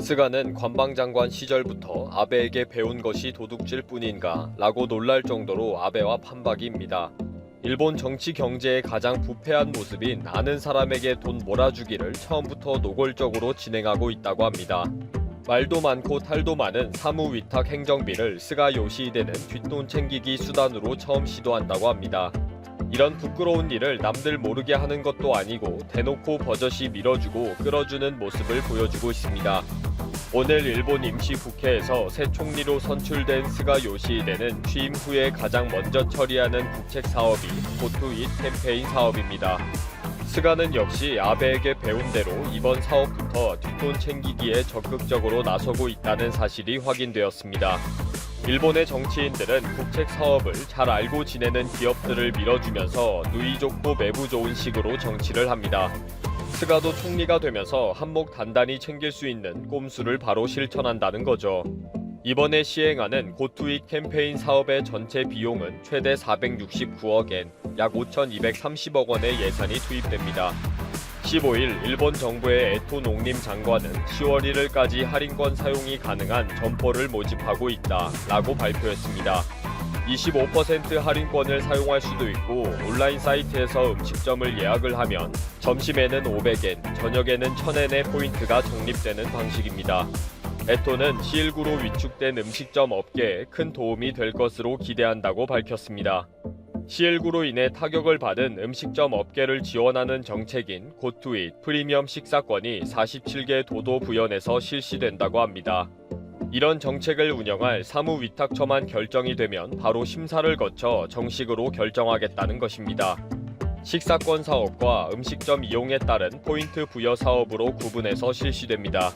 스가는 관방장관 시절부터 아베에게 배운 것이 도둑질 뿐인가 라고 놀랄 정도로 아베와 판박이입니다. 일본 정치 경제의 가장 부패한 모습인 아는 사람에게 돈 몰아주기를 처음부터 노골적으로 진행하고 있다고 합니다. 말도 많고 탈도 많은 사무위탁 행정비를 스가 요시히데는 뒷돈 챙기기 수단으로 처음 시도한다고 합니다. 이런 부끄러운 일을 남들 모르게 하는 것도 아니고 대놓고 버젓이 밀어주고 끌어주는 모습을 보여주고 있습니다. 오늘 일본 임시국회에서 새 총리로 선출된 스가 요시히데는 취임 후에 가장 먼저 처리하는 국책 사업이 고투잇 캠페인 사업입니다. 스가는 역시 아베에게 배운 대로 이번 사업부터 뒷돈 챙기기에 적극적으로 나서고 있다는 사실이 확인되었습니다. 일본의 정치인들은 국책 사업을 잘 알고 지내는 기업들을 밀어주면서 누이 좋고 매부 좋은 식으로 정치를 합니다. 스가도 총리가 되면서 한몫 단단히 챙길 수 있는 꼼수를 바로 실천한다는 거죠. 이번에 시행하는 고투잇 캠페인 사업의 전체 비용은 최대 469억엔, 약 5,230억 원의 예산이 투입됩니다. 15일 일본 정부의 에토 농림 장관은 10월 1일까지 할인권 사용이 가능한 점포를 모집하고 있다라고 발표했습니다. 25% 할인권을 사용할 수도 있고 온라인 사이트에서 음식점을 예약을 하면 점심에는 500엔, 저녁에는 1000엔의 포인트가 적립되는 방식입니다. 에토는 C19로 위축된 음식점 업계에 큰 도움이 될 것으로 기대한다고 밝혔습니다. C19로 인해 타격을 받은 음식점 업계를 지원하는 정책인 고투잇 프리미엄 식사권이 47개 도도 부현에서 실시된다고 합니다. 이런 정책을 운영할 사무위탁처만 결정이 되면 바로 심사를 거쳐 정식으로 결정하겠다는 것입니다. 식사권 사업과 음식점 이용에 따른 포인트 부여 사업으로 구분해서 실시됩니다.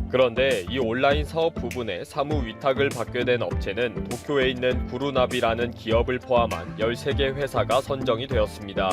그런데 이 온라인 사업 부분에 사무위탁을 받게 된 업체는 도쿄에 있는 구루나비라는 기업을 포함한 13개 회사가 선정이 되었습니다.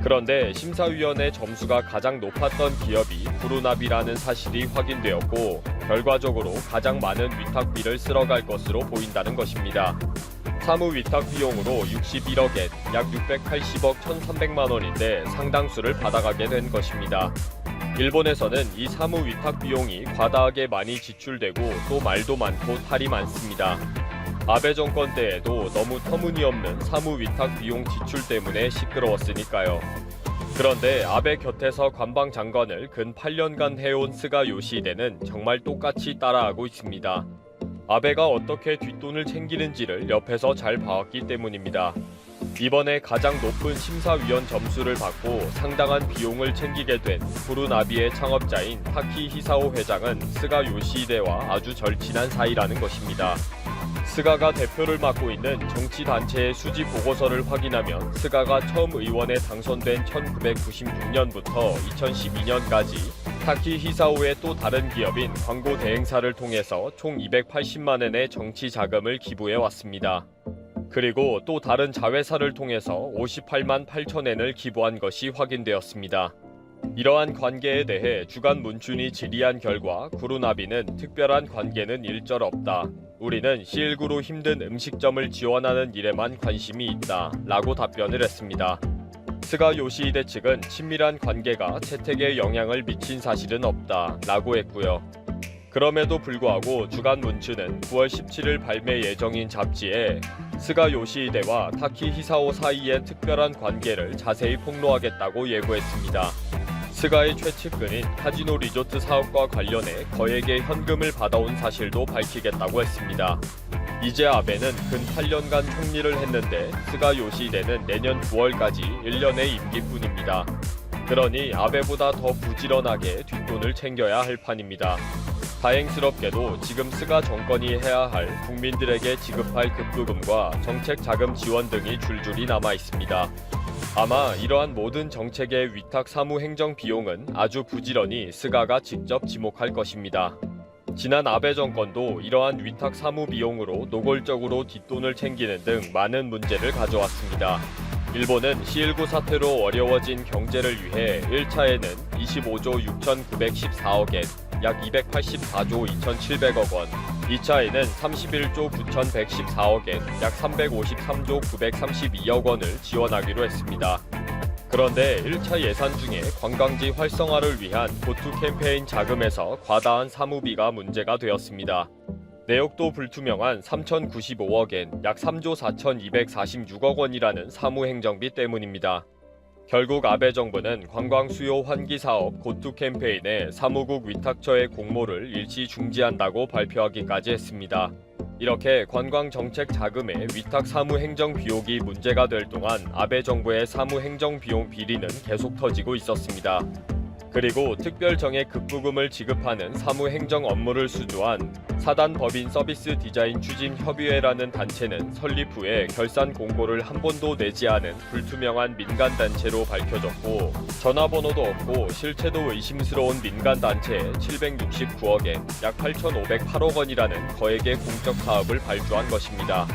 그런데 심사위원회 점수가 가장 높았던 기업이 구루나비라는 사실이 확인되었고 결과적으로 가장 많은 위탁비를 쓸어갈 것으로 보인다는 것입니다. 사무위탁 비용으로 61억엔, 약 680억 1,300만 원인데 상당수를 받아가게 된 것입니다. 일본에서는 이 사무위탁 비용이 과다하게 많이 지출되고 또 말도 많고 탈이 많습니다. 아베 정권 때에도 너무 터무니없는 사무위탁 비용 지출 때문에 시끄러웠으니까요. 그런데 아베 곁에서 관방장관을 근 8년간 해온 스가 요시히데는 정말 똑같이 따라하고 있습니다. 아베가 어떻게 뒷돈을 챙기는지를 옆에서 잘 봐왔기 때문입니다. 이번에 가장 높은 심사위원 점수를 받고 상당한 비용을 챙기게 된 구루나비의 창업자인 타키 히사오 회장은 스가 요시히데와 아주 절친한 사이라는 것입니다. 스가가 대표를 맡고 있는 정치단체의 수지 보고서를 확인하면 스가가 처음 의원에 당선된 1996년부터 2012년까지 타키 히사오의 또 다른 기업인 광고 대행사를 통해서 총 280만엔의 정치 자금을 기부해 왔습니다. 그리고 또 다른 자회사를 통해서 58만 8천엔을 기부한 것이 확인되었습니다. 이러한 관계에 대해 주간 문춘이 질의한 결과 구루나비는 특별한 관계는 일절 없다. 우리는 C19로 힘든 음식점을 지원하는 일에만 관심이 있다. 라고 답변을 했습니다. 스가 요시히데 측은 친밀한 관계가 채택에 영향을 미친 사실은 없다. 라고 했고요. 그럼에도 불구하고 주간 문춘은 9월 17일 발매 예정인 잡지에 스가 요시히데와 타키 히사오 사이의 특별한 관계를 자세히 폭로하겠다고 예고했습니다. 스가의 최측근인 카지노 리조트 사업과 관련해 거액의 현금을 받아온 사실도 밝히겠다고 했습니다. 이제 아베는 근 8년간 총리를 했는데 스가 요시히데는 내년 9월까지 1년의 임기뿐입니다. 그러니 아베보다 더 부지런하게 뒷돈을 챙겨야 할 판입니다. 다행스럽게도 지금 스가 정권이 해야 할 국민들에게 지급할 급부금과 정책 자금 지원 등이 줄줄이 남아 있습니다. 아마 이러한 모든 정책의 위탁 사무 행정 비용은 아주 부지런히 스가가 직접 지목할 것입니다. 지난 아베 정권도 이러한 위탁 사무 비용으로 노골적으로 뒷돈을 챙기는 등 많은 문제를 가져왔습니다. 일본은 C19 사태로 어려워진 경제를 위해 1차에는 25조 6,914억엔, 약 284조 2,700억 원, 2차에는 31조 9,114억엔, 약 353조 932억 원을 지원하기로 했습니다. 그런데 1차 예산 중에 관광지 활성화를 위한 고투 캠페인 자금에서 과다한 사무비가 문제가 되었습니다. 내역도 불투명한 3,095억엔 약 3조 4,246억 원이라는 사무행정비 때문입니다. 결국 아베 정부는 관광 수요 환기 사업 고투 캠페인에 사무국 위탁처의 공모를 일시 중지한다고 발표하기까지 했습니다. 이렇게 관광 정책 자금의 위탁 사무 행정 비용이 문제가 될 동안 아베 정부의 사무 행정 비용 비리는 계속 터지고 있었습니다. 그리고 특별정액 급부금을 지급하는 사무 행정 업무를 수주한 사단 법인 서비스 디자인 추진 협의회라는 단체는 설립 후에 결산 공고를 한 번도 내지 않은 불투명한 민간 단체로 밝혀졌고, 전화번호도 없고 실체도 의심스러운 민간 단체에 769억엔 약 8,508억 원이라는 거액의 공적 사업을 발주한 것입니다.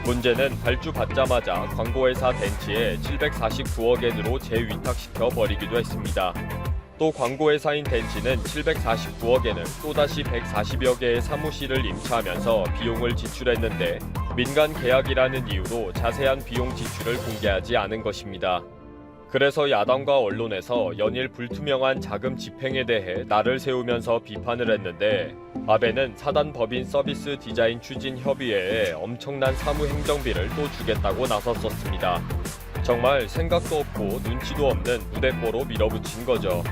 문제는 발주받자마자 광고회사 덴치에 749억엔으로 재위탁시켜 버리기도 했습니다. 또 광고회사인 덴치는 749억엔을 또다시 140여 개의 사무실을 임차하면서 비용을 지출했는데 민간 계약이라는 이유로 자세한 비용 지출을 공개하지 않은 것입니다. 그래서 야당과 언론에서 연일 불투명한 자금 집행에 대해 날을 세우면서 비판을 했는데, 아베는 사단 법인 서비스 디자인 추진 협의회에 엄청난 사무 행정비를 또 주겠다고 나섰었습니다. 정말 생각도 없고 눈치도 없는 무대뽀로 밀어붙인 거죠.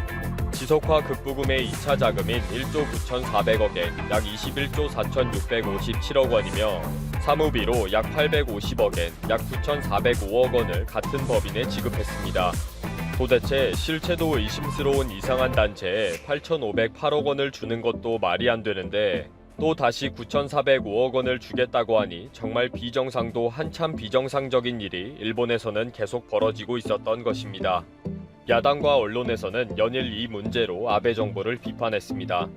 지속화 급부금의 2차 자금인 1조 9,400억엔 약 21조 4,657억 원이며 사무비로 약 850억엔 약 9,405억 원을 같은 법인에 지급했습니다. 도대체 실체도 의심스러운 이상한 단체에 8,508억 원을 주는 것도 말이 안 되는데, 또 다시 9,405억 원을 주겠다고 하니 정말 비정상도 한참 비정상적인 일이 일본에서는 계속 벌어지고 있었던 것입니다. 야당과 언론에서는 연일 이 문제로 아베 정부를 비판했습니다.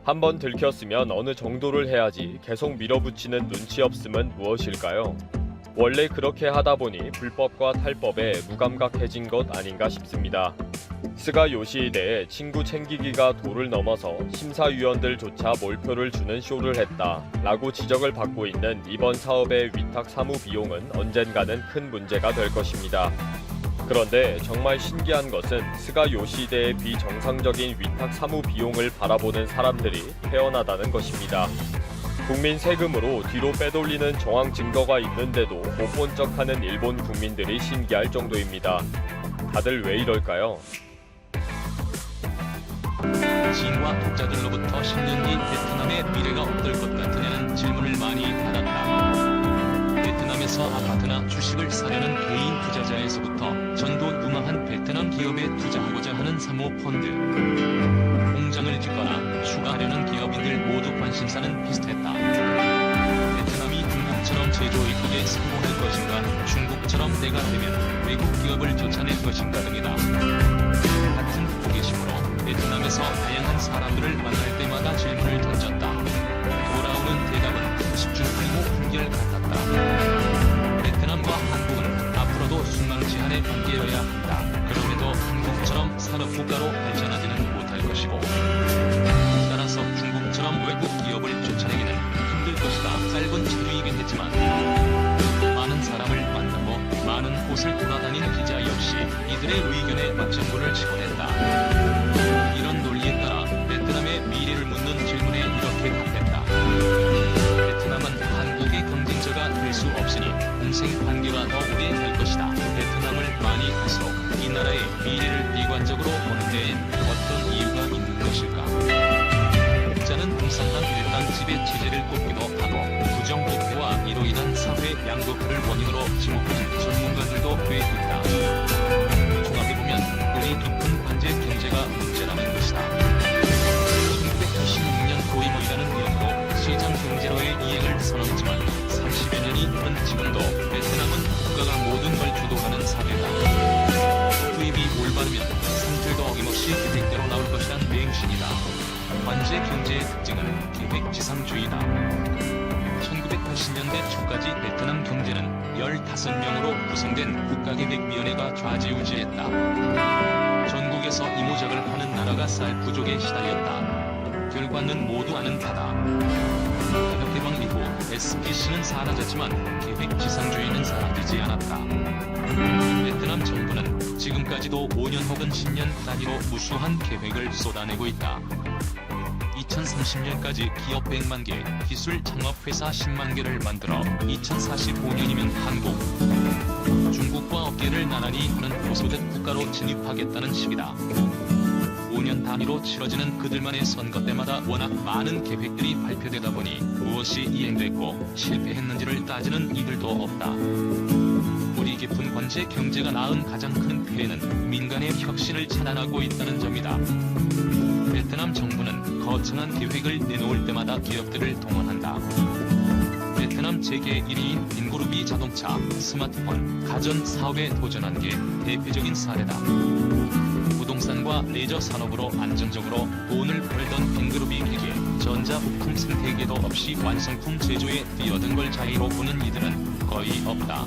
한번 들켰으면 어느 정도를 해야지 계속 밀어붙이는 눈치 없음은 무엇일까요? 원래 그렇게 하다 보니 불법과 탈법에 무감각해진 것 아닌가 싶습니다. 스가 요시히데의 친구 챙기기가 도를 넘어서 심사위원들조차 몰표를 주는 쇼를 했다 라고 지적을 받고 있는 이번 사업의 위탁 사무 비용은 언젠가는 큰 문제가 될 것입니다. 그런데 정말 신기한 것은 스가 요시히데의 비정상적인 위탁 사무 비용을 바라보는 사람들이 태어나다는 것입니다. 국민 세금으로 뒤로 빼돌리는 정황 증거가 있는데도 못 본 척하는 일본 국민들이 신기할 정도입니다. 다들 왜 이럴까요? 지인과 독자들로부터 10년 뒤 베트남의 미래가 어떨 것 같으냐는 질문을 많이 받았다. 베트남에서 아파트나 주식을 사려는 개인 투자자에서부터 전도 유망한 베트남 기업에 투자하고자 하는 사모펀드, 공장을 짓거나 추가하려는 기업인들 모두 관심사는 비슷했다. 베트남이 중국처럼 제조입국에 성공할 것인가, 중국처럼 때가 되면 외국 기업을 쫓아낼 것인가 등이다. 같은 호기심으로 베트남에서 다양한 사람들을 만날 때마다 질문을 던졌다. 돌아오는 대답은 집중하고 한결 같았다. 베트남과 한국은 앞으로도 순망치한의 관계여야 한다. 그럼에도 한국처럼 산업국가로 발전하지는 못할 것이고, 따라서 중국처럼 외국 기업을 쫓아내기는 힘들 것이다. 짧은 체류이긴 했지만 많은 사람을 만나고 많은 곳을 돌아다닌 기자 역시 이들의 의견에 맞장구를 치곤 했다. 이런 논리에 따라 베트남의 미래를 묻는 질문에 이렇게 답했다. 베트남은 한국의 경쟁자가 될 수 없으니 공생 관계가 더 오래 갈 것이다. 베트남을 많이 갈수록 이 나라의 미래를 비관적으로 보는 데엔 어떤 이유가 있는 것일까? 자는 공산당 일당 지배 체제를 꼽기도 하고 부정부패와 이로 인한 사회 양극화를 원인으로 지목하는 전문가들도 꽤 있다. 종합해보면 뿌리 깊은 관제 경제가 문제라는 것이다. 1986년 고이모이라는 이름으로 시장 경제로의 이행을 선언했지만 30여 년이 흐른 지금도 베트남은 국가가 모든 걸 주도하는 사회다. 투입이 올바르면 상틀도 어김없이 계획대로 나올 것이란 맹신이다. 관제 경제의 특징은 계획지상주의다. 1980년대 초까지 베트남 경제는 15명으로 구성된 국가계획위원회가 좌지우지했다. 전국에서 이모작을 하는 나라가 쌀 부족에 시달렸다. 결과는 모두 아는 바다. 개혁개방 이후 SPC는 사라졌지만 계획 지상주의는 사라지지 않았다. 베트남 정부는 지금까지도 5년 혹은 10년 단위로 무수한 계획을 쏟아내고 있다. 2030년까지 기업 100만 개, 기술 창업회사 10만 개를 만들어 2045년이면 한국, 중국과 어깨를 나란히 하는 고소득 국가로 진입하겠다는 식이다. 5년 단위로 치러지는 그들만의 선거 때마다 워낙 많은 계획들이 발표되다 보니 무엇이 이행됐고 실패했는지를 따지는 이들도 없다. 뿌리 깊은 관제 경제가 낳은 가장 큰 폐해는 민간의 혁신을 차단하고 있다는 점이다. 베트남 정부는 거창한 계획을 내놓을 때마다 기업들을 동원한다. 베트남 재계 1위인 빈그룹이 자동차, 스마트폰, 가전 사업에 도전한 게 대표적인 사례다. 부동산과 레저 산업으로 안정적으로 돈을 벌던 빈그룹이 기계, 전자부품 생태계도 없이 완성품 제조에 뛰어든 걸 자의로 보는 이들은 거의 없다.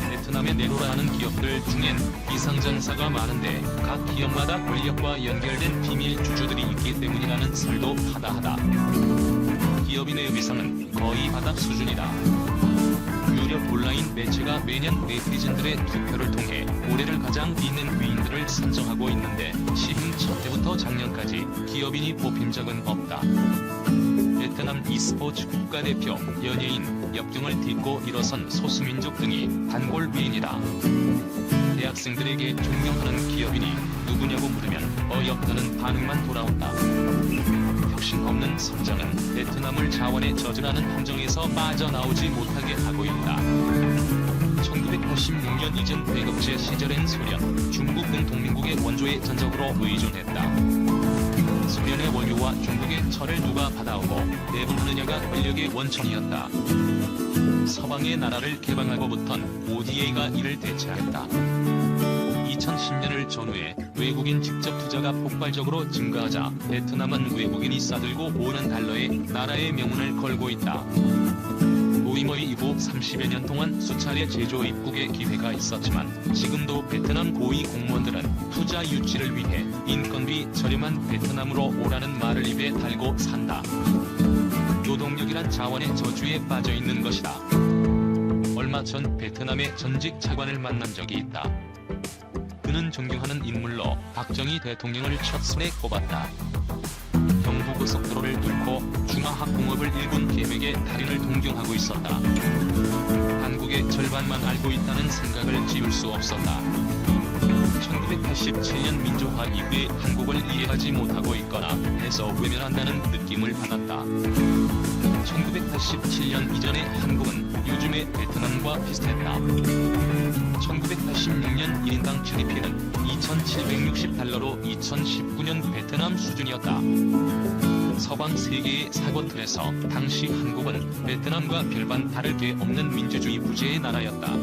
베트남에 내로라는 기업들 중엔 비상장사가 많은데 각 기업마다 권력과 연결된 비밀 주주들이 있기 때문이라는 설도 하다하다. 기업인의 위상은 거의 바닥 수준이다. 유력 온라인 매체가 매년 네티즌들의 투표를 통해 올해를 가장 있는 위인들을 선정하고 있는데 시행 첫 해부터 작년까지 기업인이 뽑힌 적은 없다. 베트남 e스포츠 국가대표, 연예인, 역경을 딛고 일어선 소수민족 등이 단골 위인이다. 대학생들에게 존경하는 기업인이 누구냐고 물으면 어이없다는 반응만 돌아온다. 혁신 없는 성장은 베트남을 자원에 저주하는 함정에서 빠져나오지 못하게 하고 있다. 1986년 이전 배급제 시절엔 소련, 중국 등 동맹국의 원조에 전적으로 의존했다. 소련의 원유와 중국의 철을 누가 받아오고 내분하느냐가 권력의 원천이었다. 서방의 나라를 개방하고부턴 ODA가 이를 대체했다. 2010년을 전후해 외국인 직접 투자가 폭발적으로 증가하자 베트남은 외국인이 싸들고 오는 달러에 나라의 명운을 걸고 있다. 모임의 이후 30여 년 동안 수차례 제조 입국의 기회가 있었지만 지금도 베트남 고위 공무원들은 투자 유치를 위해 인건비 저렴한 베트남으로 오라는 말을 입에 달고 산다. 노동력이란 자원의 저주에 빠져 있는 것이다. 얼마 전 베트남의 전직 차관을 만난 적이 있다. 그는 존경하는 인물로 박정희 대통령을 첫 손에 꼽았다. 경부고속도로를 뚫고 중화학공업을 일군 계획의 달인을 동경하고 있었다. 한국의 절반만 알고 있다는 생각을 지울 수 없었다. 1987년 민주화 이후에 한국을 이해하지 못하고 있거나 해서 외면한다는 느낌을 받았다. 1987년 이전의 한국은 요즘의 베트남과 비슷했다. 1986년 1인당 GDP는 2,760달러로 2019년 베트남 수준이었다. 서방 세계의 사고틀에서 당시 한국은 베트남과 별반 다를 게 없는 민주주의 부재의 나라였다.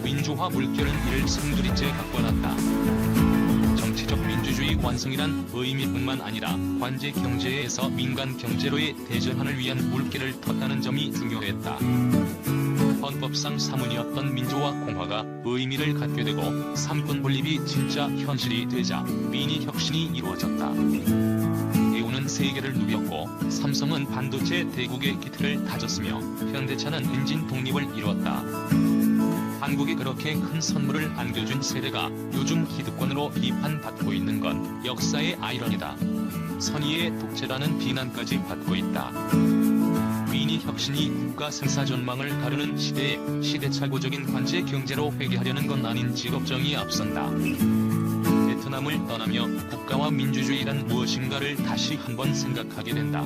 민주화 물결은 이를 송두리째 바꿔놨다. 정치적 민주주의 완성이란 의미뿐만 아니라 관제 경제에서 민간 경제로의 대전환을 위한 물결을 텄다는 점이 중요했다. 헌법상 사문이었던 민주화 공화가 의미를 갖게 되고 삼권 분립이 진짜 현실이 되자 미니 혁신이 이루어졌다. 대우는 세계를 누볐고 삼성은 반도체 대국의 기틀을 다졌으며 현대차는 엔진 독립을 이루었다. 한국이 그렇게 큰 선물을 안겨준 세대가 요즘 기득권으로 비판받고 있는 건 역사의 아이러니다. 선의의 독재라는 비난까지 받고 있다. 미니 혁신이 국가 생사 전망을 가르는 시대에 시대착오적인 관제 경제로 회귀하려는 건 아닌지 걱정이 앞선다. 베트남을 떠나며 국가와 민주주의란 무엇인가를 다시 한번 생각하게 된다.